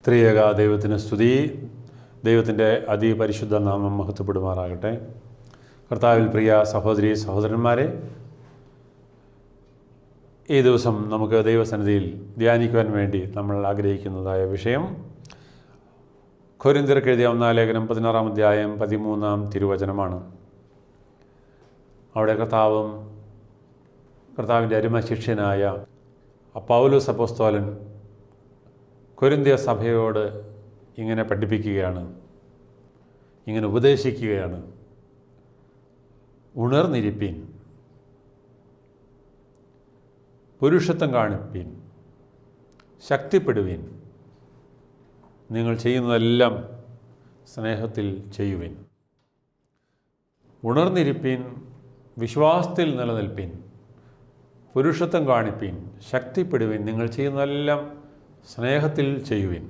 ത്രിയേക ദൈവത്തിന് സ്തുതി. ദൈവത്തിൻ്റെ അതിപരിശുദ്ധ നാമം മഹത്വപ്പെടുമാറാകട്ടെ. കർത്താവിൽ പ്രിയ സഹോദരി സഹോദരന്മാരെ, ഈ ദിവസം നമുക്ക് ദൈവസന്നിധിയിൽ ധ്യാനിക്കുവാൻ വേണ്ടി നമ്മൾ ആഗ്രഹിക്കുന്നതായ വിഷയം കൊരിന്ത്യർക്ക് എഴുതിയ 1 ലേഖനം 16 അധ്യായം 13 തിരുവചനമാണ്. അവിടെ കർത്താവിൻ്റെ അരുമ ശിഷ്യനായ പൗലോസ് അപ്പോസ്തലൻ കൊരിന്ത്യ സഭയോട് ഇങ്ങനെ പഠിപ്പിക്കുകയാണ്, ഇങ്ങനെ ഉപദേശിക്കുകയാണ്. ഉണർന്നിരിപ്പീൻ, പുരുഷത്വം കാണിപ്പീൻ, ശക്തിപ്പെടുവീൻ, നിങ്ങൾ ചെയ്യുന്നതെല്ലാം സ്നേഹത്തിൽ ചെയ്യുവിൻ. ഉണർന്നിരിപ്പീൻ, വിശ്വാസത്തിൽ നിലനിൽപ്പീൻ, പുരുഷത്വം കാണിപ്പീൻ, ശക്തിപ്പെടുവീൻ, നിങ്ങൾ ചെയ്യുന്നതെല്ലാം സ്നേഹത്തിൽ ചെയ്യുവിൻ.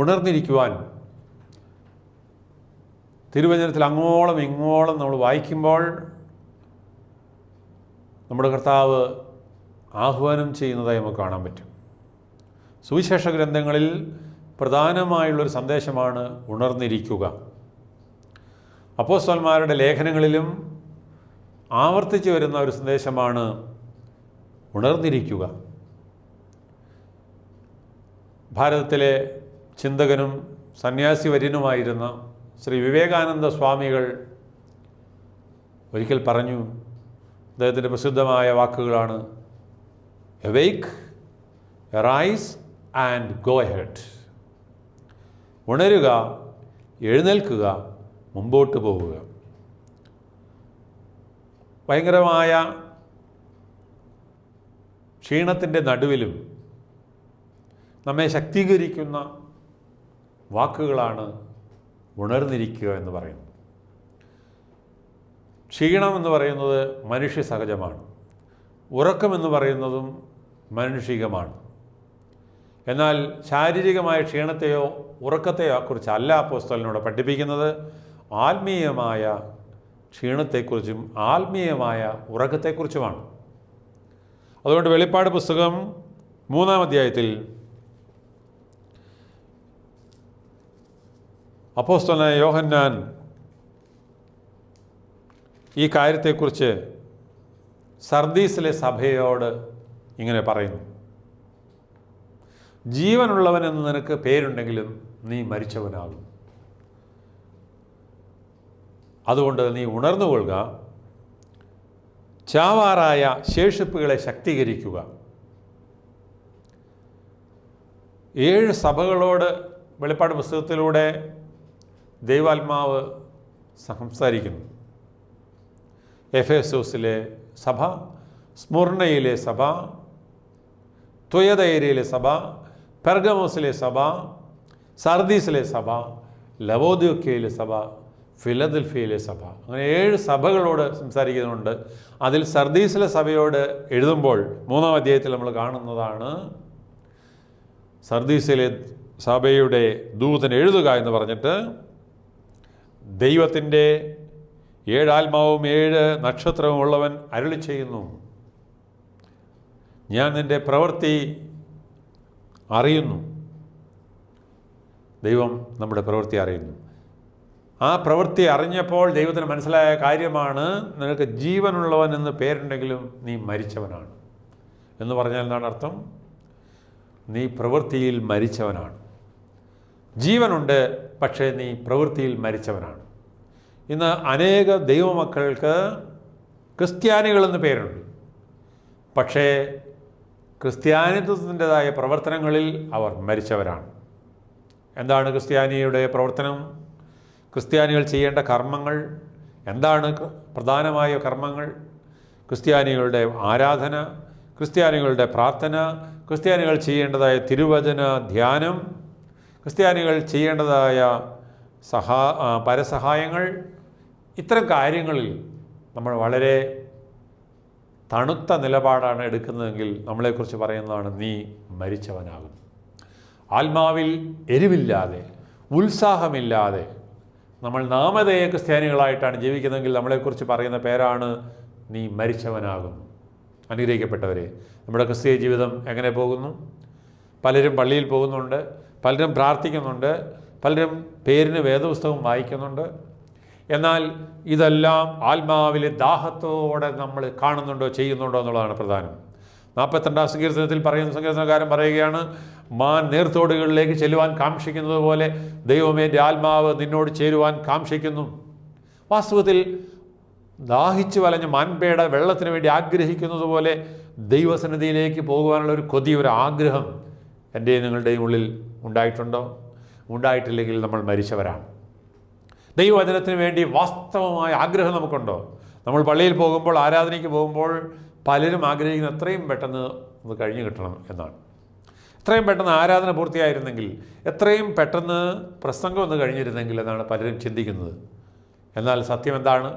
ഉണർന്നിരിക്കുവാൻ തിരുവചനത്തിൽ അങ്ങോളം ഇങ്ങോളം നമ്മൾ വായിക്കുമ്പോൾ നമ്മുടെ കർത്താവ് ആഹ്വാനം ചെയ്യുന്നതായി നമുക്ക് കാണാൻ പറ്റും. സുവിശേഷ ഗ്രന്ഥങ്ങളിൽ പ്രധാനമായുള്ളൊരു സന്ദേശമാണ് ഉണർന്നിരിക്കുക. അപ്പോസ്തലന്മാരുടെ ലേഖനങ്ങളിലും ആവർത്തിച്ചു വരുന്ന ഒരു സന്ദേശമാണ് ഉണർന്നിരിക്കുക. ഭാരതത്തിലെ ചിന്തകനും സന്യാസി വര്യനുമായിരുന്ന ശ്രീ വിവേകാനന്ദ സ്വാമികൾ ഒരിക്കൽ പറഞ്ഞു, അദ്ദേഹത്തിൻ്റെ പ്രസിദ്ധമായ വാക്കുകളാണ്, "awake, rise and go ahead." ഉണരുക, എഴുന്നേൽക്കുക, മുമ്പോട്ട് പോവുക. ഭയങ്കരമായ ക്ഷീണത്തിൻ്റെ നടുവിലും നമ്മെ ശക്തീകരിക്കുന്ന വാക്കുകളാണ് ഉണർന്നിരിക്കുക എന്ന് പറയുന്നത്. ക്ഷീണം എന്ന് പറയുന്നത് മനുഷ്യ സഹജമാണ്. ഉറക്കമെന്ന് പറയുന്നതും മാനുഷികമാണ്. എന്നാൽ ശാരീരികമായ ക്ഷീണത്തെയോ ഉറക്കത്തെയോ കുറിച്ചല്ല അപ്പോസ്തലനോട് പഠിപ്പിക്കുന്നത്. ആത്മീയമായ ക്ഷീണത്തെക്കുറിച്ചും ആത്മീയമായ ഉറക്കത്തെക്കുറിച്ചുമാണ്. അതുകൊണ്ട് വെളിപ്പാട് പുസ്തകം 3 അധ്യായത്തിൽ അപ്പോസ്തലനായ യോഹന്നാൻ ഈ കാര്യത്തെക്കുറിച്ച് സർദീസിലെ സഭയോട് ഇങ്ങനെ പറയുന്നു, "ജീവനുള്ളവനെന്ന് നിനക്ക് പേരുണ്ടെങ്കിലും നീ മരിച്ചവനാകും. അതുകൊണ്ട് നീ ഉണർന്നുകൊള്ളുക, ചാവാറായ ശേഷിപ്പുകളെ ശക്തീകരിക്കുക." 7 സഭകളോട് വെളിപ്പാട് പുസ്തകത്തിലൂടെ ദൈവാത്മാവ് സംസാരിക്കുന്നു. എഫേസോസിലെ സഭ, സ്മുർണയിലെ സഭ, തുയതൈരയിലെ സഭ, പെർഗമോസിലെ സഭ, സർദീസിലെ സഭ, ലവോദിക്കയിലെ സഭ, ഫിലദൽഫിയയിലെ സഭ, അങ്ങനെ 7 സഭകളോട് സംസാരിക്കുന്നുണ്ട്. അതിൽ സർദീസിലെ സഭയോട് എഴുതുമ്പോൾ 3 അധ്യായത്തിൽ നമ്മൾ കാണുന്നതാണ്, സർദീസിലെ സഭയുടെ ദൂതൻ എഴുതുക എന്ന് പറഞ്ഞിട്ട്, ദൈവത്തിൻ്റെ 7 ആത്മാവും 7 നക്ഷത്രവും ഉള്ളവൻ അരുളി ചെയ്യുന്നു, ഞാൻ നിൻ്റെ പ്രവൃത്തി അറിയുന്നു. ദൈവം നമ്മുടെ പ്രവൃത്തി അറിയുന്നു. ആ പ്രവൃത്തി അറിഞ്ഞപ്പോൾ ദൈവത്തിന് മനസ്സിലായ കാര്യമാണ്, നിനക്ക് ജീവനുള്ളവൻ എന്ന് പേരുണ്ടെങ്കിലും നീ മരിച്ചവനാണ്. എന്ന് പറഞ്ഞാൽ എന്താണ് അർത്ഥം? നീ പ്രവൃത്തിയിൽ മരിച്ചവനാണ്. ജീവനുണ്ട്, പക്ഷേ നീ പ്രവൃത്തിയിൽ മരിച്ചവനാണ്. ഇന്ന് അനേക ദൈവമക്കൾക്ക് ക്രിസ്ത്യാനികളെന്ന് പേരുണ്ട്, പക്ഷേ ക്രിസ്ത്യാനിത്വത്തിൻ്റെതായ പ്രവർത്തനങ്ങളിൽ അവർ മരിച്ചവരാണ്. എന്താണ് ക്രിസ്ത്യാനിയുടെ പ്രവർത്തനം? ക്രിസ്ത്യാനികൾ ചെയ്യേണ്ട കർമ്മങ്ങൾ എന്താണ്? പ്രധാനമായ കർമ്മങ്ങൾ ക്രിസ്ത്യാനികളുടെ ആരാധന, ക്രിസ്ത്യാനികളുടെ പ്രാർത്ഥന, ക്രിസ്ത്യാനികൾ ചെയ്യേണ്ടതായ തിരുവചന ധ്യാനം, ക്രിസ്ത്യാനികൾ ചെയ്യേണ്ടതായ പരസഹായങ്ങൾ. ഇത്തരം കാര്യങ്ങളിൽ നമ്മൾ വളരെ തണുത്ത നിലപാടാണ് എടുക്കുന്നതെങ്കിൽ നമ്മളെക്കുറിച്ച് പറയുന്നതാണ്, നീ മരിച്ചവനാകും. ആത്മാവിൽ എരിവില്ലാതെ, ഉത്സാഹമില്ലാതെ നമ്മൾ നാമധേയ ക്രിസ്ത്യാനികളായിട്ടാണ് ജീവിക്കുന്നതെങ്കിൽ നമ്മളെക്കുറിച്ച് പറയുന്ന പേരാണ്, നീ മരിച്ചവനാകുന്നു. അനുഗ്രഹിക്കപ്പെട്ടവരെ, നമ്മുടെ ക്രിസ്തീയ ജീവിതം എങ്ങനെ പോകുന്നു? പലരും പള്ളിയിൽ പോകുന്നുണ്ട്, പലരും പ്രാർത്ഥിക്കുന്നുണ്ട്, പലരും പേരിന് വേദപുസ്തകം വായിക്കുന്നുണ്ട്. എന്നാൽ ഇതെല്ലാം ആത്മാവിലെ ദാഹത്തോടെ നമ്മൾ കാണുന്നുണ്ടോ, ചെയ്യുന്നുണ്ടോ എന്നുള്ളതാണ് പ്രധാനം. 42-ാം സങ്കീർത്തനത്തിൽ പറയുന്ന സങ്കീർത്തനക്കാരൻ പറയുകയാണ്, മാൻ നീർത്തോടുകളിലേക്ക് ചെല്ലുവാൻ കാക്ഷിക്കുന്നത് പോലെ ദൈവമേ എൻ്റെ ആത്മാവ് നിന്നോട് ചേരുവാൻ കാക്ഷിക്കുന്നു. വാസ്തവത്തിൽ ദാഹിച്ചു വലഞ്ഞ മാൻപേട വെള്ളത്തിന് വേണ്ടി ആഗ്രഹിക്കുന്നത് പോലെ ദൈവസന്നിധിയിലേക്ക് പോകുവാനുള്ള ഒരു കൊതി, ഒരു ആഗ്രഹം എൻ്റെയും നിങ്ങളുടെയും ഉള്ളിൽ ഉണ്ടായിട്ടുണ്ടോ? ഉണ്ടായിട്ടില്ലെങ്കിൽ നമ്മൾ മരിച്ചവരാണ്. ദൈവവചനത്തിന് വേണ്ടി വാസ്തവമായ ആഗ്രഹം നമുക്കുണ്ടോ? നമ്മൾ പള്ളിയിൽ പോകുമ്പോൾ, ആരാധനയ്ക്ക് പോകുമ്പോൾ പലരും ആഗ്രഹിക്കുന്ന എത്രയും പെട്ടെന്ന് അത് കഴിഞ്ഞു കിട്ടണം എന്നാണ്. എത്രയും പെട്ടെന്ന് ആരാധന പൂർത്തിയായിരുന്നെങ്കിൽ, എത്രയും പെട്ടെന്ന് പ്രസംഗം ഒന്ന് കഴിഞ്ഞിരുന്നെങ്കിൽ എന്നാണ് പലരും ചിന്തിക്കുന്നത്. എന്നാൽ സത്യം എന്താണ്?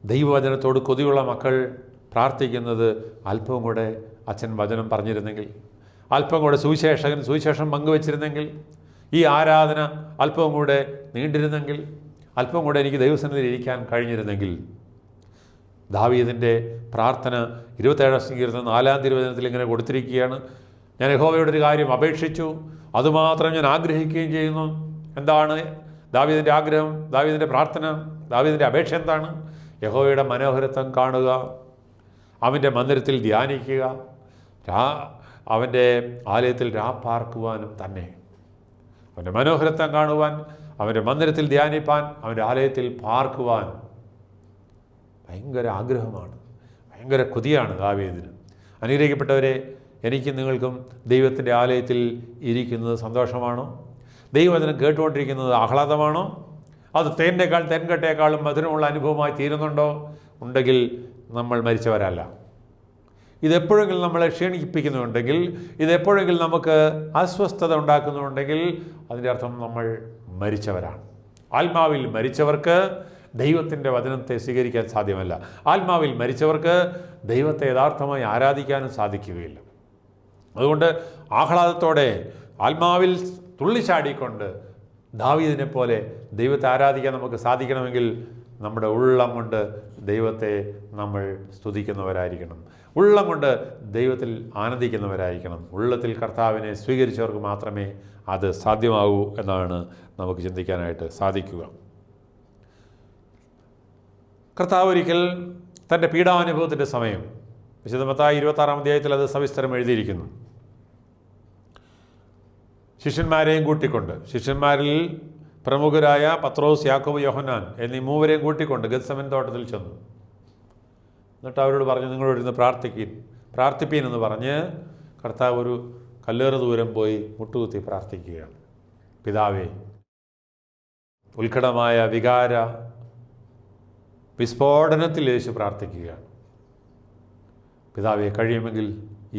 ദൈവവചനത്തോട് കൊതിയുള്ള മക്കൾ പ്രാർത്ഥിക്കുന്നത് അല്പം കൂടെ അച്ഛൻ വചനം പറഞ്ഞിരുന്നെങ്കിൽ, അല്പം കൂടെ സുവിശേഷകൻ സുവിശേഷം പങ്കുവച്ചിരുന്നെങ്കിൽ, ഈ ആരാധന അല്പം കൂടെ നീണ്ടിരുന്നെങ്കിൽ, അല്പം കൂടെ എനിക്ക് ദൈവസന്നിധിയിൽ ഇരിക്കാൻ കഴിഞ്ഞിരുന്നെങ്കിൽ. ദാവീദിൻ്റെ പ്രാർത്ഥന 27-ാം സങ്കീർത്തനം 4-ാം തിരുവചനത്തിൽ ഇങ്ങനെ കൊടുത്തിരിക്കുകയാണ്, ഞാൻ യഹോവയോടൊരു കാര്യം അപേക്ഷിച്ചു, അതുമാത്രം ഞാൻ ആഗ്രഹിക്കുകയും ചെയ്യുന്നു. എന്താണ് ദാവീദിൻ്റെ ആഗ്രഹം, ദാവീദിൻ്റെ പ്രാർത്ഥന, ദാവീദിൻ്റെ അപേക്ഷ എന്താണ്? യഹോവയുടെ മനോഹരത്വം കാണുക, അവൻ്റെ മന്ദിരത്തിൽ ധ്യാനിക്കുക, അവൻ്റെ ആലയത്തിൽ രാപ്പാർക്കുവാനും തന്നെ. അവൻ്റെ മനോഹരത്വം കാണുവാൻ, അവൻ്റെ മന്ദിരത്തിൽ ധ്യാനിപ്പാൻ, അവൻ്റെ ആലയത്തിൽ പാർക്കുവാൻ ഭയങ്കര ആഗ്രഹമാണ്, ഭയങ്കര കൊതിയാണ് ദാവീദിന്. അനുഗ്രഹിക്കപ്പെട്ടവരെ, എനിക്കും നിങ്ങൾക്കും ദൈവത്തിൻ്റെ ആലയത്തിൽ ഇരിക്കുന്നത് സന്തോഷമാണോ? ദൈവവചനം കേട്ടുകൊണ്ടിരിക്കുന്നത് ആഹ്ലാദമാണോ? അത് തേൻകട്ടേക്കാളും മധുരമുള്ള അനുഭവമായി തീരുന്നുണ്ടോ? ഉണ്ടെങ്കിൽ നമ്മൾ മരിച്ചവരല്ല. ഇതെപ്പോഴെങ്കിലും നമ്മളെ ക്ഷീണിപ്പിക്കുന്നുണ്ടെങ്കിൽ, ഇതെപ്പോഴെങ്കിലും നമുക്ക് അസ്വസ്ഥത ഉണ്ടാക്കുന്നുണ്ടെങ്കിൽ അതിൻ്റെ അർത്ഥം നമ്മൾ മരിച്ചവരാണ്. ആത്മാവിൽ മരിച്ചവർക്ക് ദൈവത്തിൻ്റെ വചനത്തെ സ്വീകരിക്കാൻ സാധ്യമല്ല. ആത്മാവിൽ മരിച്ചവർക്ക് ദൈവത്തെ യഥാർത്ഥമായി ആരാധിക്കാനും സാധിക്കുകയില്ല. അതുകൊണ്ട് ആഹ്ലാദത്തോടെ ആത്മാവിൽ തുള്ളിച്ചാടിക്കൊണ്ട് ദാവീദിനെ പോലെ ദൈവത്തെ ആരാധിക്കാൻ നമുക്ക് സാധിക്കണമെങ്കിൽ നമ്മുടെ ഉള്ളം കൊണ്ട് ദൈവത്തെ നമ്മൾ സ്തുതിക്കുന്നവരായിരിക്കണം, ഉള്ളം കൊണ്ട് ദൈവത്തിൽ ആനന്ദിക്കുന്നവരായിരിക്കണം. ഉള്ളത്തിൽ കർത്താവിനെ സ്വീകരിച്ചവർക്ക് മാത്രമേ അത് സാധ്യമാകൂ എന്നാണ് നമുക്ക് ചിന്തിക്കാനായിട്ട് സാധിക്കുക. കർത്താവ് ഒരിക്കൽ തൻ്റെ പീഡാനുഭവത്തിൻ്റെ സമയം വിശുദ്ധ മത്തായി 26-ാം അധ്യായത്തിൽ അത് സവിസ്തരം എഴുതിയിരിക്കുന്നു. ശിഷ്യന്മാരെയും കൂട്ടിക്കൊണ്ട്, ശിഷ്യന്മാരിൽ പ്രമുഖരായ പത്രോസ്, യാക്കോബ്, യോഹന്നാൻ എന്നീ മൂവരെയും കൂട്ടിക്കൊണ്ട് ഗത്സമൻ തോട്ടത്തിൽ ചെന്നു. എന്നിട്ട് അവരോട് പറഞ്ഞു, നിങ്ങളോടിരുന്ന് പ്രാർത്ഥിപ്പീൻ എന്ന് പറഞ്ഞ് കർത്താവ് ഒരു കല്ലേറ് ദൂരം പോയി മുട്ടുകുത്തി പ്രാർത്ഥിക്കുകയാണ്. പിതാവേ, ഉത്കടമായ വികാര വിസ്ഫോടനത്തിൽ യേശു പ്രാർത്ഥിക്കുകയാണ്. പിതാവേ, കഴിയുമെങ്കിൽ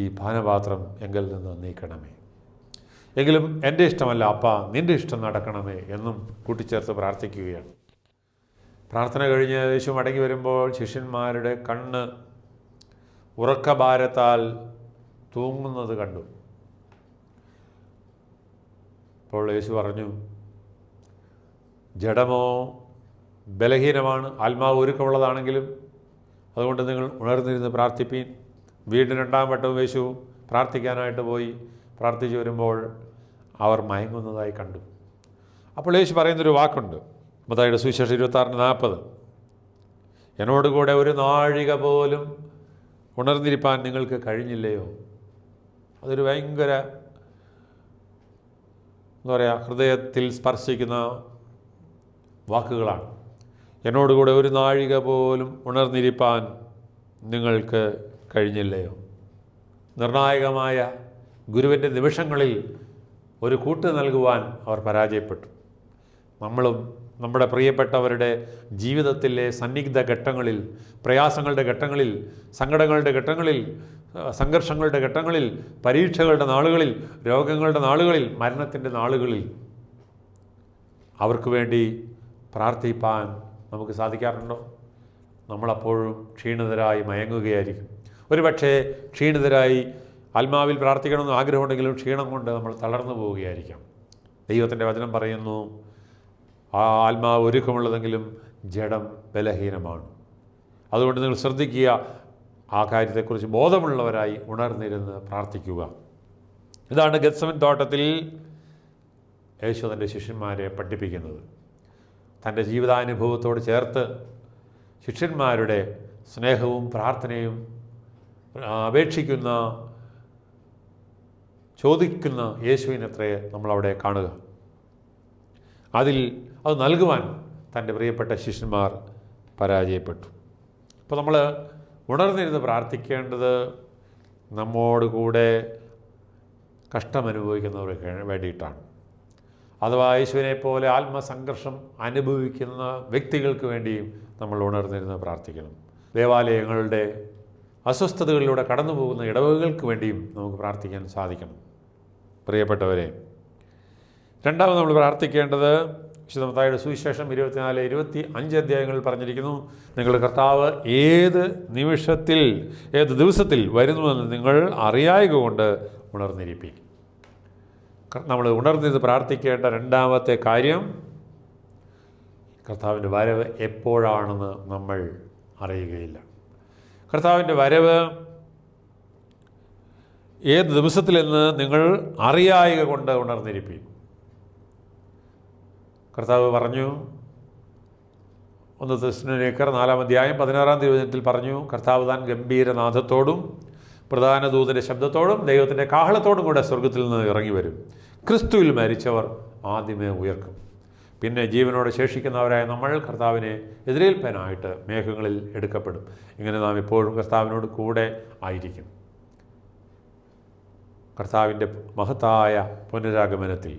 ഈ പാനപാത്രം എങ്കിൽ നിന്ന് നീക്കണമേ, എങ്കിലും എൻ്റെ ഇഷ്ടമല്ല അപ്പാ, നിൻ്റെ ഇഷ്ടം നടക്കണമേ എന്നും കൂട്ടിച്ചേർത്ത് പ്രാർത്ഥിക്കുകയാണ്. പ്രാർത്ഥന കഴിഞ്ഞ് യേശു മടങ്ങി വരുമ്പോൾ ശിഷ്യന്മാരുടെ കണ്ണ് ഉറക്കഭാരത്താൽ തൂങ്ങുന്നത് കണ്ടു. അപ്പോൾ യേശു പറഞ്ഞു, ജഡമോ ബലഹീനമാണ്, ആത്മാവ് ഒരുക്കമുള്ളതാണെങ്കിലും, അതുകൊണ്ട് നിങ്ങൾ ഉണർന്നിരുന്ന് പ്രാർത്ഥിപ്പീൻ. വീണ്ടും 2-ാം വട്ടവും യേശു പ്രാർത്ഥിക്കാനായിട്ട് പോയി. പ്രാർത്ഥിച്ചു വരുമ്പോൾ അവർ മയങ്ങുന്നതായി കണ്ടു. അപ്പോൾ യേശു പറയുന്നൊരു വാക്കുണ്ട്, മത്തായിയുടെ സുവിശേഷം 26:40, എന്നോടുകൂടെ ഒരു നാഴിക പോലും ഉണർന്നിരിപ്പാൻ നിങ്ങൾക്ക് കഴിഞ്ഞില്ലയോ? അതൊരു ഭയങ്കര എന്താ പറയുക, ഹൃദയത്തിൽ സ്പർശിക്കുന്ന വാക്കുകളാണ്. എന്നോടുകൂടെ ഒരു നാഴിക പോലും ഉണർന്നിരിപ്പാൻ നിങ്ങൾക്ക് കഴിഞ്ഞില്ലയോ? നിർണായകമായ ഗുരുവിൻ്റെ നിമിഷങ്ങളിൽ ഒരു കൂട്ട് നൽകുവാൻ അവർ പരാജയപ്പെട്ടു. നമ്മളും നമ്മുടെ പ്രിയപ്പെട്ടവരുടെ ജീവിതത്തിലെ സന്നിഗ്ധ ഘട്ടങ്ങളിൽ, പ്രയാസങ്ങളുടെ ഘട്ടങ്ങളിൽ, സങ്കടങ്ങളുടെ ഘട്ടങ്ങളിൽ, സംഘർഷങ്ങളുടെ ഘട്ടങ്ങളിൽ, പരീക്ഷകളുടെ നാളുകളിൽ, രോഗങ്ങളുടെ നാളുകളിൽ, മരണത്തിൻ്റെ നാളുകളിൽ അവർക്ക് വേണ്ടി പ്രാർത്ഥിപ്പാൻ നമുക്ക് സാധിക്കാറുണ്ടോ? നമ്മളപ്പോഴും ക്ഷീണിതരായി മയങ്ങുകയായിരിക്കും. ഒരുപക്ഷെ ക്ഷീണിതരായി ആത്മാവിൽ പ്രാർത്ഥിക്കണമെന്ന് ആഗ്രഹമുണ്ടെങ്കിലും ക്ഷീണം കൊണ്ട് നമ്മൾ തളർന്നു പോവുകയായിരിക്കാം. ദൈവത്തിൻ്റെ വചനം പറയുന്നു, ആ ആത്മാവ് ഒരുക്കമുള്ളതെങ്കിലും ജഡം ബലഹീനമാണ്. അതുകൊണ്ട് നിങ്ങൾ ശ്രദ്ധിക്കുക, ആ കാര്യത്തെക്കുറിച്ച് ബോധമുള്ളവരായി ഉണർന്നിരുന്ന് പ്രാർത്ഥിക്കുക. ഇതാണ് ഗത്സമൻ തോട്ടത്തിൽ യേശു തൻ്റെ ശിഷ്യന്മാരെ പഠിപ്പിക്കുന്നത്. തൻ്റെ ജീവിതാനുഭവത്തോട് ചേർത്ത് ശിഷ്യന്മാരുടെ സ്നേഹവും പ്രാർത്ഥനയും അപേക്ഷിക്കുന്ന, ചോദിക്കുന്ന യേശുവിനത്രേ നമ്മളവിടെ കാണുക. അത് നൽകുവാൻ തൻ്റെ പ്രിയപ്പെട്ട ശിഷ്യന്മാർ പരാജയപ്പെട്ടു. അപ്പോൾ നമ്മൾ ഉണർന്നിരുന്ന് പ്രാർത്ഥിക്കേണ്ടത് നമ്മോട് കൂടെ കഷ്ടമനുഭവിക്കുന്നവർക്ക് വേണ്ടിയിട്ടാണ്. അഥവാ യേശുവിനെ പോലെ ആത്മസംഘർഷം അനുഭവിക്കുന്ന വ്യക്തികൾക്ക് വേണ്ടിയും നമ്മൾ ഉണർന്നിരുന്ന് പ്രാർത്ഥിക്കണം. ദേവാലയങ്ങളുടെ അസ്വസ്ഥതകളിലൂടെ കടന്നു പോകുന്ന ഇടവകകൾക്ക് വേണ്ടിയും നമുക്ക് പ്രാർത്ഥിക്കാൻ സാധിക്കണം. പ്രിയപ്പെട്ടവരെ, രണ്ടാമത് നമ്മൾ പ്രാർത്ഥിക്കേണ്ടത് വിശുദ്ധ മത്തായിയുടെ സുവിശേഷം 24-25 അധ്യായങ്ങളിൽ പറഞ്ഞിരിക്കുന്നു, നിങ്ങൾ കർത്താവ് ഏത് നിമിഷത്തിൽ ഏത് ദിവസത്തിൽ വരുന്നുവെന്ന് നിങ്ങൾ അറിയായക കൊണ്ട് ഉണർന്നിരിപ്പിക്കും. നമ്മൾ ഉണർന്നിരുന്ന് പ്രാർത്ഥിക്കേണ്ട രണ്ടാമത്തെ കാര്യം, കർത്താവിൻ്റെ വരവ് എപ്പോഴാണെന്ന് നമ്മൾ അറിയുകയില്ല. കർത്താവിൻ്റെ വരവ് ഏത് ദിവസത്തിലെന്ന് നിങ്ങൾ അറിയായക കൊണ്ട് ഉണർന്നിരിപ്പിക്കും. കർത്താവ് പറഞ്ഞു, 1 തെസ്സലോനിക്കർ 4 അധ്യായം 16 തിരുവചനത്തിൽ പറഞ്ഞു, കർത്താവ് താൻ ഗംഭീരനാഥത്തോടും പ്രധാന ദൂതൻ്റെ ശബ്ദത്തോടും ദൈവത്തിൻ്റെ കാഹളത്തോടും കൂടെ സ്വർഗത്തിൽ നിന്ന് ഇറങ്ങി വരും. ക്രിസ്തുവിൽ മരിച്ചവർ ആദ്യമേ ഉയർക്കും. പിന്നെ ജീവനോടെ ശേഷിക്കുന്നവരായ നമ്മൾ കർത്താവിനെ എതിരേൽപ്പാനായിട്ട് മേഘങ്ങളിൽ എടുക്കപ്പെടും. ഇങ്ങനെ നാം എപ്പോഴും കർത്താവിനോട് കൂടെ ആയിരിക്കും. കർത്താവിൻ്റെ മഹത്തായ പുനരാഗമനത്തിൽ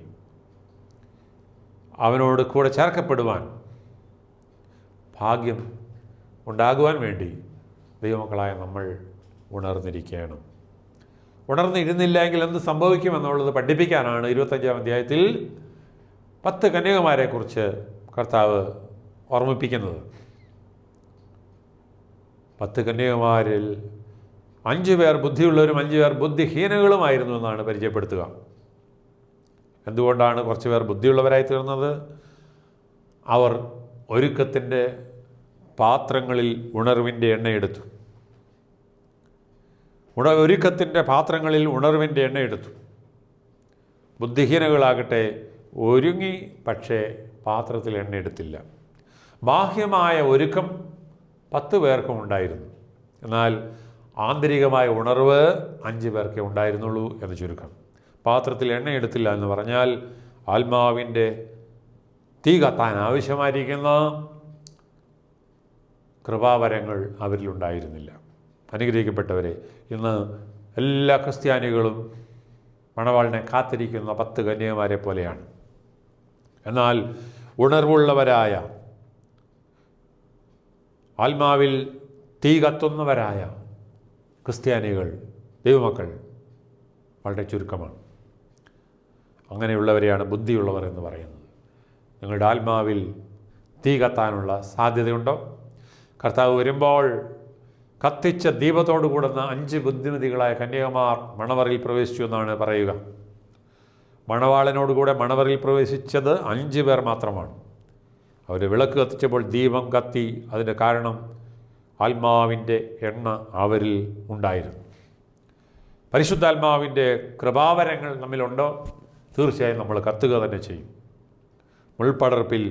അവനോട് കൂടെ ചേർക്കപ്പെടുവാൻ ഭാഗ്യം ഉണ്ടാകുവാൻ വേണ്ടി ദൈവമക്കളായ നമ്മൾ ഉണർന്നിരിക്കണം. ഉണർന്നിരുന്നില്ലെങ്കിൽ എന്ത് സംഭവിക്കുമെന്നുള്ളത് പഠിപ്പിക്കാനാണ് 25-ാം അധ്യായത്തിൽ 10 കന്യകമാരെക്കുറിച്ച് കർത്താവ് ഓർമ്മിപ്പിക്കുന്നത്. 10 കന്യകമാരിൽ 5 പേർ ബുദ്ധിയുള്ളവരും 5 പേർ ബുദ്ധിഹീനകളുമായിരുന്നു എന്നാണ് പരിചയപ്പെടുത്തുക. എന്തുകൊണ്ടാണ് കുറച്ച് പേർ ബുദ്ധിയുള്ളവരായി തീർന്നത്? അവർ ഒരുക്കത്തിൻ്റെ പാത്രങ്ങളിൽ ഉണർവിൻ്റെ എണ്ണയെടുത്തു. ഒരുക്കത്തിൻ്റെ പാത്രങ്ങളിൽ ഉണർവിൻ്റെ എണ്ണയെടുത്തു. ബുദ്ധിഹീനകളാകട്ടെ ഒരുങ്ങി, പക്ഷേ പാത്രത്തിൽ എണ്ണയെടുത്തില്ല. ബാഹ്യമായ ഒരുക്കം 10 പേർക്കും ഉണ്ടായിരുന്നു, എന്നാൽ ആന്തരികമായ ഉണർവ് 5 പേർക്കേ ഉണ്ടായിരുന്നുള്ളൂ എന്ന് ചുരുക്കം. പാത്രത്തിൽ എണ്ണയെടുത്തില്ല എന്ന് പറഞ്ഞാൽ ആത്മാവിൻ്റെ തീ കത്താൻ ആവശ്യമായിരിക്കുന്ന കൃപാവരങ്ങൾ അവരിലുണ്ടായിരുന്നില്ല. അനുഗ്രഹിക്കപ്പെട്ടവരെ, ഇന്ന് എല്ലാ ക്രിസ്ത്യാനികളും മണവാളിനെ കാത്തിരിക്കുന്ന 10 കന്യകമാരെ പോലെയാണ്. എന്നാൽ ഉണർവുള്ളവരായ, ആത്മാവിൽ തീ കത്തുന്നവരായ ക്രിസ്ത്യാനികൾ, ദൈവമക്കൾ വളരെ ചുരുക്കമാണ്. അങ്ങനെയുള്ളവരെയാണ് ബുദ്ധിയുള്ളവർ എന്ന് പറയുന്നത്. നിങ്ങളുടെ ആത്മാവിൽ തീ കത്താനുള്ള സാധ്യതയുണ്ടോ? കർത്താവ് വരുമ്പോൾ കത്തിച്ച ദീപത്തോടു കൂടുന്ന 5 ബുദ്ധിമതികളായ കന്യകമാർ മണവറയിൽ പ്രവേശിച്ചു എന്നാണ് പറയുക. മണവാളനോടുകൂടെ മണവറയിൽ പ്രവേശിച്ചത് 5 പേർ മാത്രമാണ്. അവർ വിളക്ക് കത്തിച്ചപ്പോൾ ദീപം കത്തി. അതിൻ്റെ കാരണം ആത്മാവിൻ്റെ എണ്ണ അവരിൽ ഉണ്ടായിരുന്നു. പരിശുദ്ധാത്മാവിൻ്റെ കൃപാവരങ്ങൾ നമ്മിലുണ്ടോ? തീർച്ചയായും നമ്മൾ കത്തുക തന്നെ ചെയ്യും. മുൾപടർപ്പിൽ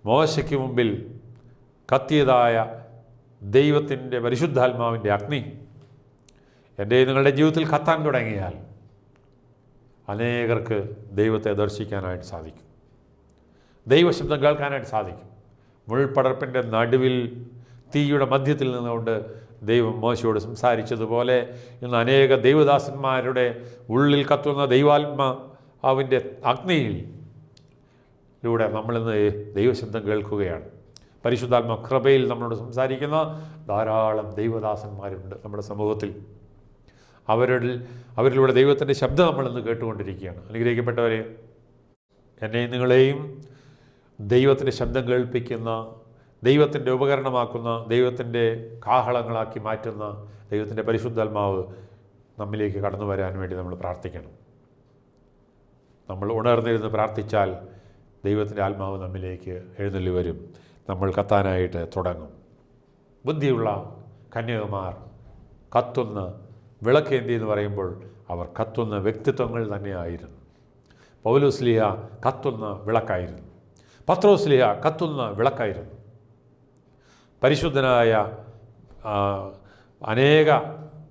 മോശയ്ക്ക് മുമ്പിൽ കത്തിയതായ ദൈവത്തിൻ്റെ പരിശുദ്ധാത്മാവിൻ്റെ അഗ്നി എൻ്റെ നിങ്ങളുടെ ജീവിതത്തിൽ കത്താൻ തുടങ്ങിയാൽ അനേകർക്ക് ദൈവത്തെ ദർശിക്കാനായിട്ട് സാധിക്കും, ദൈവശബ്ദം കേൾക്കാനായിട്ട് സാധിക്കും. മുൾപടർപ്പിൻ്റെ നടുവിൽ തീയുടെ മധ്യത്തിൽ നിന്നുകൊണ്ട് ദൈവം മോശയോട് സംസാരിച്ചതുപോലെ ഇന്ന് അനേക ദൈവദാസന്മാരുടെ ഉള്ളിൽ കത്തുന്ന ദൈവാത്മാവിൻ്റെ അഗ്നിയിലൂടെ നമ്മളിന്ന് ദൈവശബ്ദം കേൾക്കുകയാണ്. പരിശുദ്ധാത്മ കൃപയിൽ നമ്മളോട് സംസാരിക്കുന്ന ധാരാളം ദൈവദാസന്മാരുണ്ട് നമ്മുടെ സമൂഹത്തിൽ. അവരിലൂടെ ദൈവത്തിൻ്റെ ശബ്ദം നമ്മളിന്ന് കേട്ടുകൊണ്ടിരിക്കുകയാണ്. അനുഗ്രഹിക്കപ്പെട്ടവരെ, എന്നെയും നിങ്ങളെയും ദൈവത്തിൻ്റെ ശബ്ദം കേൾപ്പിക്കുന്ന, ദൈവത്തിൻ്റെ ഉപകരണമാക്കുന്ന, ദൈവത്തിൻ്റെ കാഹളങ്ങളാക്കി മാറ്റുന്ന ദൈവത്തിൻ്റെ പരിശുദ്ധാത്മാവ് നമ്മിലേക്ക് കടന്നു വരാൻ വേണ്ടി നമ്മൾ പ്രാർത്ഥിക്കണം. നമ്മൾ ഉണർന്നിരുന്ന് പ്രാർത്ഥിച്ചാൽ ദൈവത്തിൻ്റെ ആത്മാവ് നമ്മിലേക്ക് എഴുന്നള്ളി വരും. നമ്മൾ കത്താനായിട്ട് തുടങ്ങും. ബുദ്ധിയുള്ള കന്യകമാർ കത്തുന്ന വിളക്കേന്തി എന്ന് പറയുമ്പോൾ അവർ കത്തുന്ന വ്യക്തിത്വങ്ങൾ തന്നെയായിരുന്നു. പൗലോസ്ലീഹ കത്തുന്ന വിളക്കായിരുന്നു. പത്രോസ്ലീഹ കത്തുന്ന വിളക്കായിരുന്നു. പരിശുദ്ധനായ അനേക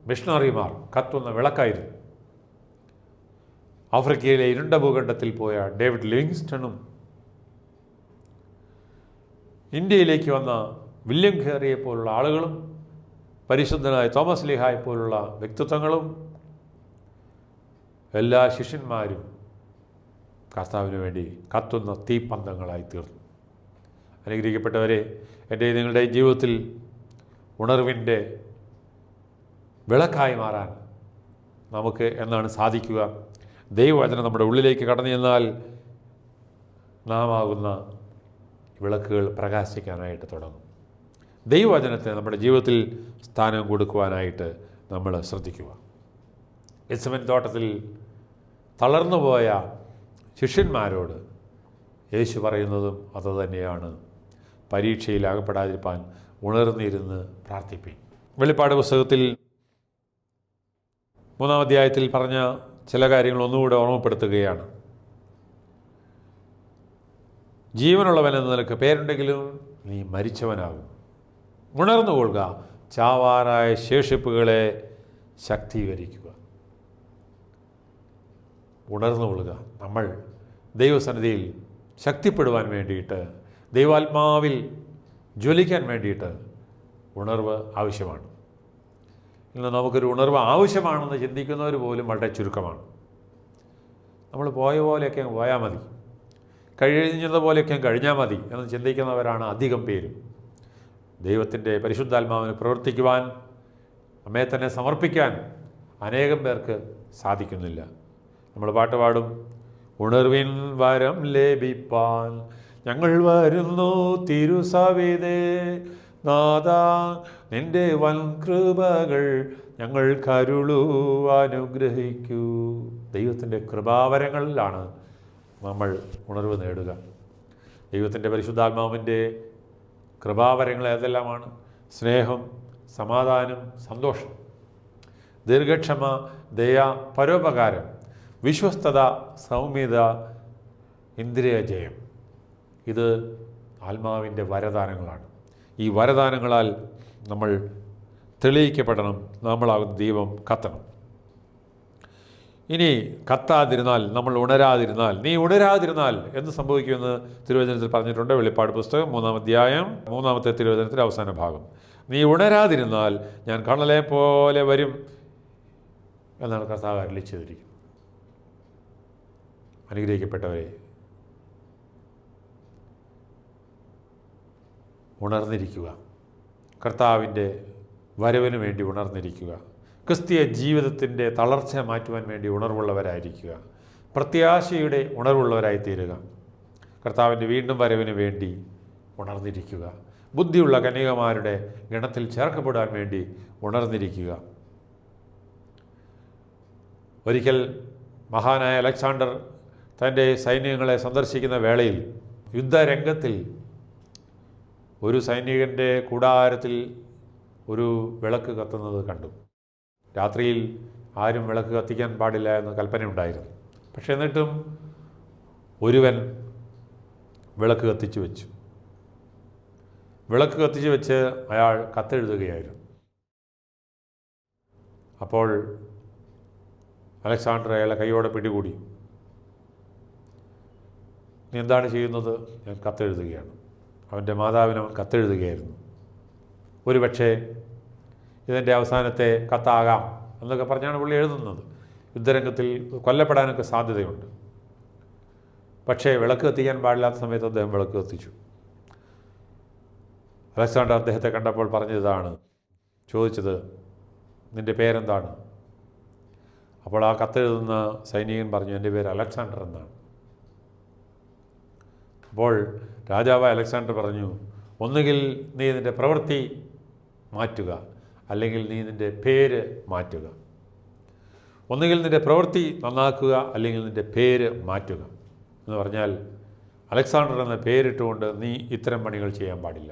മിഷണറിമാർ കത്തുന്ന വിളക്കായിരുന്നു. ആഫ്രിക്കയിലെ ഇരുണ്ട ഭൂഖണ്ഡത്തിൽ പോയ ഡേവിഡ് ലിവിങ്സ്റ്റണും ഇന്ത്യയിലേക്ക് വന്ന വില്യം ഖേറിയെ പോലുള്ള ആളുകളും പരിശുദ്ധനായ തോമസ് ലീഹായെ പോലുള്ള വ്യക്തിത്വങ്ങളും എല്ലാ ശിഷ്യന്മാരും കർത്താവിന് വേണ്ടി കത്തുന്ന തീപ്പന്തങ്ങളായി തീർന്നു. അനുഗ്രഹിക്കപ്പെട്ടവരെ, എൻ്റെ നിങ്ങളുടെ ജീവിതത്തിൽ ഉണർവിൻ്റെ വിളക്കായി മാറാൻ നമുക്ക് എന്നാണ് സാധിക്കുക? ദൈവവചനം നമ്മുടെ ഉള്ളിലേക്ക് കടന്നു ചെന്നാൽ നാം ആകുന്ന വിളക്കുകൾ പ്രകാശിക്കാനായിട്ട് തുടങ്ങും. ദൈവവചനത്തെ നമ്മുടെ ജീവിതത്തിൽ സ്ഥാനം കൊടുക്കുവാനായിട്ട് നമ്മൾ ശ്രദ്ധിക്കുക. ഗെത്സമൻ തോട്ടത്തിൽ തളർന്നുപോയ ശിഷ്യന്മാരോട് യേശു പറയുന്നതും അതുതന്നെയാണ്. പരീക്ഷയിൽ അകപ്പെടാതിരിക്കാൻ ഉണർന്നിരുന്ന് പ്രാർത്ഥിപ്പിൻ. വെളിപ്പാട് പുസ്തകത്തിൽ 3-ാം അധ്യായത്തിൽ പറഞ്ഞ ചില കാര്യങ്ങൾ ഒന്നുകൂടെ ഓർമ്മപ്പെടുത്തുകയാണ്. ജീവനുള്ളവനെന്ന നിലക്ക് പേരുണ്ടെങ്കിലും നീ മരിച്ചവനാകും. ഉണർന്നുകൊള്ളുക, ചാവാറായ ശേഷിപ്പുകളെ ശക്തീകരിക്കുക. ഉണർന്നുകൊള്ളുക. നമ്മൾ ദൈവസന്നിധിയിൽ ശക്തിപ്പെടുവാൻ വേണ്ടിയിട്ട്, ദൈവാത്മാവിൽ ജ്വലിക്കാൻ വേണ്ടിയിട്ട് ഉണർവ് ആവശ്യമാണ്. ഇന്ന് നമുക്കൊരു ഉണർവ് ആവശ്യമാണെന്ന് ചിന്തിക്കുന്നവർ പോലും വളരെ ചുരുക്കമാണ്. നമ്മൾ പോയ പോലെയൊക്കെ പോയാൽ മതി, കഴിഞ്ഞതുപോലെയൊക്കെ കഴിഞ്ഞാൽ മതി എന്ന് ചിന്തിക്കുന്നവരാണ് അധികം പേരും. ദൈവത്തിൻ്റെ പരിശുദ്ധാത്മാവിന് പ്രവർത്തിക്കുവാൻ, നമ്മെ തന്നെ സമർപ്പിക്കാൻ അനേകം പേർക്ക് സാധിക്കുന്നില്ല. നമ്മൾ പാട്ട് പാടും, ഉണർവിൻ വരം ലഭിപ്പാൻ ഞങ്ങൾ വരുന്നു തിരുസവിധേ, നാഥാ നിൻ്റെ വൻ കൃപകൾ ഞങ്ങൾ കരുളൂ അനുഗ്രഹിക്കൂ. ദൈവത്തിൻ്റെ കൃപാവരങ്ങളിലാണ് നമ്മൾ ഉണർവ് നേടുക. ദൈവത്തിൻ്റെ പരിശുദ്ധാത്മാവിൻ്റെ കൃപാവരങ്ങൾ ഏതെല്ലാമാണ്? സ്നേഹം, സമാധാനം, സന്തോഷം, ദീർഘക്ഷമ, ദയ, പരോപകാരം, വിശ്വസ്തത, സൗമ്യത, ഇന്ദ്രിയജയം. ഇത് ആത്മാവിൻ്റെ വരദാനങ്ങളാണ്. ഈ വരദാനങ്ങളാൽ നമ്മൾ തെളിയിക്കപ്പെടണം. നമ്മളാകുന്ന ദീപം കത്തണം. ഇനി കത്താതിരുന്നാൽ, നമ്മൾ ഉണരാതിരുന്നാൽ, നീ ഉണരാതിരുന്നാൽ എന്ത് സംഭവിക്കുമെന്ന് തിരുവചനത്തിൽ പറഞ്ഞിട്ടുണ്ട്. വെളിപ്പാട് പുസ്തകം 3-ാം അധ്യായം 3-ാമത്തെ തിരുവചനത്തിൻ്റെ അവസാന ഭാഗം. നീ ഉണരാതിരുന്നാൽ ഞാൻ കടലെ പോലെ വരും എന്നാണ് കർത്താവ് അരുളി ചെയ്തിരിക്കുന്നത്. അനുഗ്രഹിക്കപ്പെട്ടവരെ, ഉണർന്നിരിക്കുക. കർത്താവിൻ്റെ വരവിന് വേണ്ടി ഉണർന്നിരിക്കുക. ക്രിസ്തീയ ജീവിതത്തിൻ്റെ തളർച്ച മാറ്റുവാൻ വേണ്ടി ഉണർവുള്ളവരായിരിക്കുക. പ്രത്യാശയുടെ ഉണർവുള്ളവരായി തീരുക. കർത്താവിൻ്റെ വീണ്ടും വരവിന് വേണ്ടി ഉണർന്നിരിക്കുക. ബുദ്ധിയുള്ള കന്യകമാരുടെ ഗണത്തിൽ ചേർക്കപ്പെടാൻ വേണ്ടി ഉണർന്നിരിക്കുക. ഒരിക്കൽ മഹാനായ അലക്സാണ്ടർ തൻ്റെ സൈന്യങ്ങളെ സന്ദർശിക്കുന്ന വേളയിൽ യുദ്ധരംഗത്തിൽ ഒരു സൈനികൻ്റെ കൂടാരത്തിൽ ഒരു വിളക്ക് കത്തുന്നത് കണ്ടു. രാത്രിയിൽ ആരും വിളക്ക് കത്തിക്കാൻ പാടില്ല എന്ന് കൽപ്പനയുണ്ടായിരുന്നു. പക്ഷെ എന്നിട്ടും ഒരുവൻ വിളക്ക് കത്തിച്ചു വെച്ചു. വിളക്ക് കത്തിച്ചു വെച്ച് അയാൾ കത്തെഴുതുകയായിരുന്നു. അപ്പോൾ അലക്സാണ്ടർ അയാളെ കൈയോടെ പിടികൂടി. നീ എന്താണ് ചെയ്യുന്നത്? ഞാൻ കത്തെഴുതുകയാണ്. അവൻ്റെ മാതാവിന് അവൻ കത്തെഴുതുകയായിരുന്നു. ഒരുപക്ഷേ ഇതിൻ്റെ അവസാനത്തെ കത്താകാം എന്നൊക്കെ പറഞ്ഞാണ് പുള്ളി എഴുതുന്നത്. യുദ്ധരംഗത്തിൽ കൊല്ലപ്പെടാനൊക്കെ സാധ്യതയുണ്ട്. പക്ഷേ വിളക്ക് കത്തിക്കാൻ പാടില്ലാത്ത സമയത്ത് അദ്ദേഹം വിളക്ക് കത്തിച്ചു. അലക്സാണ്ടർ അദ്ദേഹത്തെ കണ്ടപ്പോൾ പറഞ്ഞതാണ്, ചോദിച്ചത്, നിൻ്റെ പേരെന്താണ്? അപ്പോൾ ആ കത്തെഴുതുന്ന സൈനികൻ പറഞ്ഞു, എൻ്റെ പേര് അലക്സാണ്ടർ എന്നാണ്. അപ്പോൾ രാജാവായ അലക്സാണ്ടർ പറഞ്ഞു, ഒന്നുകിൽ നീ നിൻ്റെ പ്രവൃത്തി മാറ്റുക, അല്ലെങ്കിൽ നീ നിൻ്റെ പേര് മാറ്റുക. ഒന്നുകിൽ നിൻ്റെ പ്രവൃത്തി നന്നാക്കുക, അല്ലെങ്കിൽ നിൻ്റെ പേര് മാറ്റുക. എന്ന് പറഞ്ഞാൽ അലക്സാണ്ടർ എന്ന പേരിട്ടുകൊണ്ട് നീ ഇത്തരം പണികൾ ചെയ്യാൻ പാടില്ല.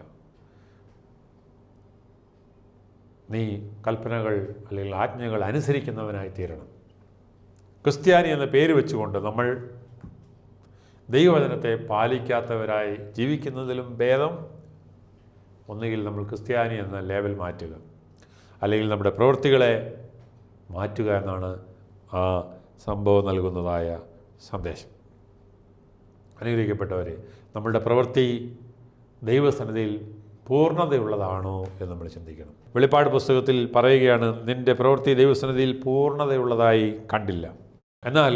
നീ കൽപ്പനകൾ അല്ലെങ്കിൽ ആജ്ഞകൾ അനുസരിക്കുന്നവനായി തീരണം. ക്രിസ്ത്യാനി എന്ന പേര് വെച്ചുകൊണ്ട് നമ്മൾ ദൈവവചനത്തെ പാലിക്കാത്തവരായി ജീവിക്കുന്നതിലും ഭേദം ഒന്നുകിൽ നമ്മൾ ക്രിസ്ത്യാനി എന്ന ലേബൽ മാറ്റുക, അല്ലെങ്കിൽ നമ്മുടെ പ്രവൃത്തികളെ മാറ്റുക എന്നാണ് ആ സംഭവം നൽകുന്നതായ സന്ദേശം. അനുഗ്രഹിക്കപ്പെട്ടവരെ, നമ്മളുടെ പ്രവൃത്തി ദൈവസന്നിധിയിൽ പൂർണ്ണതയുള്ളതാണോ എന്ന് നമ്മൾ ചിന്തിക്കണം. വെളിപ്പാട് പുസ്തകത്തിൽ പറയുകയാണ്, നിൻ്റെ പ്രവൃത്തി ദൈവസന്നിധിയിൽ പൂർണ്ണതയുള്ളതായി കണ്ടില്ല. എന്നാൽ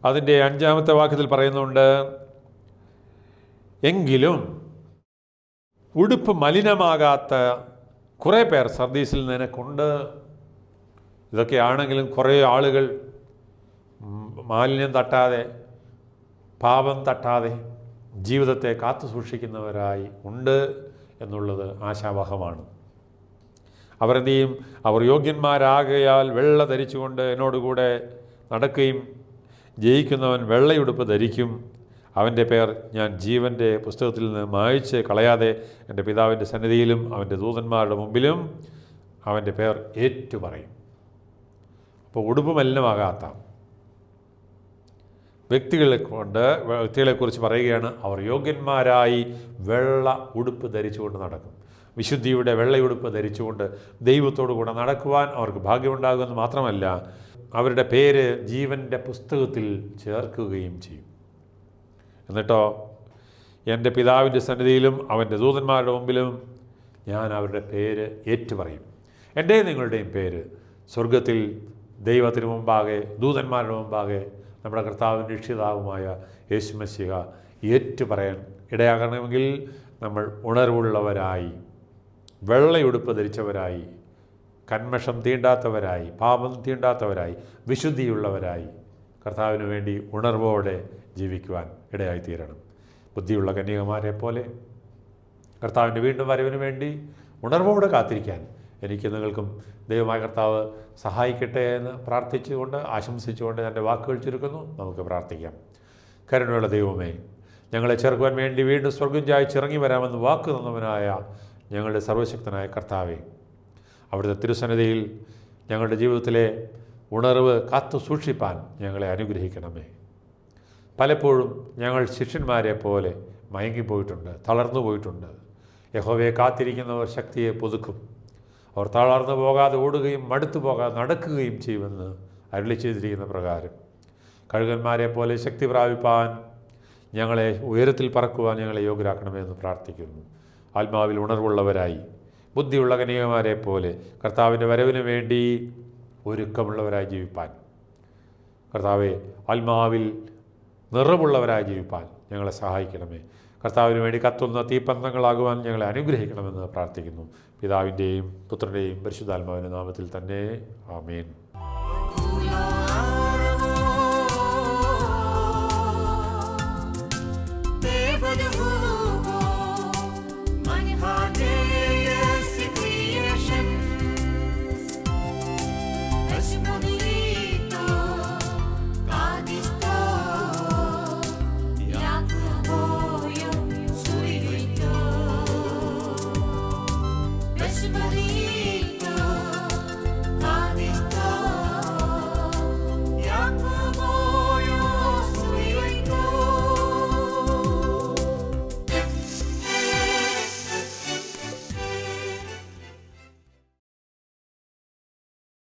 അതിൻ്റെ 5-ാമത്തെ വാക്യത്തിൽ പറയുന്നുണ്ട്, എങ്കിലും ഉടുപ്പ് മലിനമാകാത്ത കുറേ പേർ സർദീസിൽ നിനക്കുണ്ട്. ഇതൊക്കെയാണെങ്കിലും കുറേ ആളുകൾ മാലിന്യം തട്ടാതെ, പാപം തട്ടാതെ ജീവിതത്തെ കാത്തു സൂക്ഷിക്കുന്നവരായി ഉണ്ട് എന്നുള്ളത് ആശാവഹമാണ്. അവരെന്ത് ചെയ്യും? അവർ യോഗ്യന്മാരാകയാൽ വെള്ള ധരിച്ചുകൊണ്ട് എന്നോടുകൂടെ നടക്കുകയും ജയിക്കുന്നവൻ വെള്ളയുടുപ്പ് ധരിക്കും. അവൻ്റെ പേർ ഞാൻ ജീവൻ്റെ പുസ്തകത്തിൽ നിന്ന് മായ്ച്ച് കളയാതെ എൻ്റെ പിതാവിൻ്റെ സന്നിധിയിലും അവൻ്റെ ദൂതന്മാരുടെ മുമ്പിലും അവൻ്റെ പേർ ഏറ്റുപറയും. അപ്പോൾ ഉടുപ്പ് മലിനമാകാത്ത വ്യക്തികളെക്കുറിച്ച് പറയുകയാണ്, അവർ യോഗ്യന്മാരായി വെള്ള ഉടുപ്പ് ധരിച്ചുകൊണ്ട് നടക്കും. വിശുദ്ധിയുടെ വെള്ളയുടുപ്പ് ധരിച്ചുകൊണ്ട് ദൈവത്തോടു കൂടെ നടക്കുവാൻ അവർക്ക് ഭാഗ്യമുണ്ടാകുമെന്ന് മാത്രമല്ല, അവരുടെ പേര് ജീവൻ്റെ പുസ്തകത്തിൽ ചേർക്കുകയും ചെയ്യും. എന്നിട്ടോ, എൻ്റെ പിതാവിൻ്റെ സന്നിധിയിലും അവൻ്റെ ദൂതന്മാരുടെ മുമ്പിലും ഞാൻ അവരുടെ പേര് ഏറ്റുപറയും. എൻ്റെയും നിങ്ങളുടെയും പേര് സ്വർഗത്തിൽ ദൈവത്തിന് മുമ്പാകെ, ദൂതന്മാരുടെ മുമ്പാകെ നമ്മുടെ കർത്താവിൻ്റെ രക്ഷിതാവുമായ യേശുമശിഹ ഏറ്റുപറയാൻ ഇടയാകണമെങ്കിൽ നമ്മൾ ഉണർവുള്ളവരായി, വെള്ളയുടുപ്പ് ധരിച്ചവരായി, കന്മഷം തീണ്ടാത്തവരായി, പാപം തീണ്ടാത്തവരായി, വിശുദ്ധിയുള്ളവരായി കർത്താവിന് വേണ്ടി ഉണർവോടെ ജീവിക്കുവാൻ ഇടയായിത്തീരണം. ബുദ്ധിയുള്ള കന്യകമാരെ പോലെ കർത്താവിൻ്റെ വീണ്ടും വരവിന് വേണ്ടി ഉണർവോടെ കാത്തിരിക്കാൻ എനിക്ക് നിങ്ങൾക്കും ദൈവമായ കർത്താവ് സഹായിക്കട്ടെ എന്ന് പ്രാർത്ഥിച്ചുകൊണ്ട്, ആശംസിച്ചുകൊണ്ട് എൻ്റെ വാക്കുകൾ ചുരുക്കുന്നു. നമുക്ക് പ്രാർത്ഥിക്കാം. കരുണയുള്ള ദൈവമേ, ഞങ്ങളെ ചേർക്കുവാൻ വേണ്ടി വീണ്ടും സ്വർഗം ചായച്ചിറങ്ങി വരാമെന്ന് വാക്ക് തന്നവനായ ഞങ്ങളുടെ സർവശക്തനായ കർത്താവേ, അവിടുത്തെ തിരുസന്നിധിയിൽ ഞങ്ങളുടെ ജീവിതത്തിലെ ഉണർവ് കാത്തു സൂക്ഷിപ്പാൻ ഞങ്ങളെ അനുഗ്രഹിക്കണമേ. പലപ്പോഴും ഞങ്ങൾ ശിഷ്യന്മാരെ പോലെ മയങ്ങിപ്പോയിട്ടുണ്ട്, തളർന്നു പോയിട്ടുണ്ട്. യഹോവയെ കാത്തിരിക്കുന്നവർ ശക്തിയെ പുതുക്കും. അവർ തളർന്നു പോകാതെ ഓടുകയും മടുത്തു പോകാതെ നടക്കുകയും ചെയ്യുമെന്ന് അരുളി ചെയ്തിരിക്കുന്ന പ്രകാരം കഴുകന്മാരെ പോലെ ശക്തി പ്രാപിപ്പാൻ ഞങ്ങളെ ഉയരത്തിൽ പറക്കുവാൻ ഞങ്ങളെ യോഗ്യരാക്കണമെന്ന് പ്രാർത്ഥിക്കുന്നു. ആത്മാവിൽ ഉണർവുള്ളവരായി, ബുദ്ധിയുള്ള കന്യകമാരെ പോലെ കർത്താവിൻ്റെ വരവിന് വേണ്ടി ഒരുക്കമുള്ളവരായി ജീവിപ്പാൻ, കർത്താവെ ആത്മാവിൽ നിറമുള്ളവരായി ജീവിപ്പാൻ ഞങ്ങളെ സഹായിക്കണമേ. കർത്താവിന് വേണ്ടി കത്തുന്ന തീപ്പന്തങ്ങളാകുവാൻ ഞങ്ങളെ അനുഗ്രഹിക്കണമെന്ന് പ്രാർത്ഥിക്കുന്നു. പിതാവിൻ്റെയും പുത്രൻ്റെയും പരിശുദ്ധാത്മാവിൻ്റെ നാമത്തിൽ തന്നെ. ആമേൻ.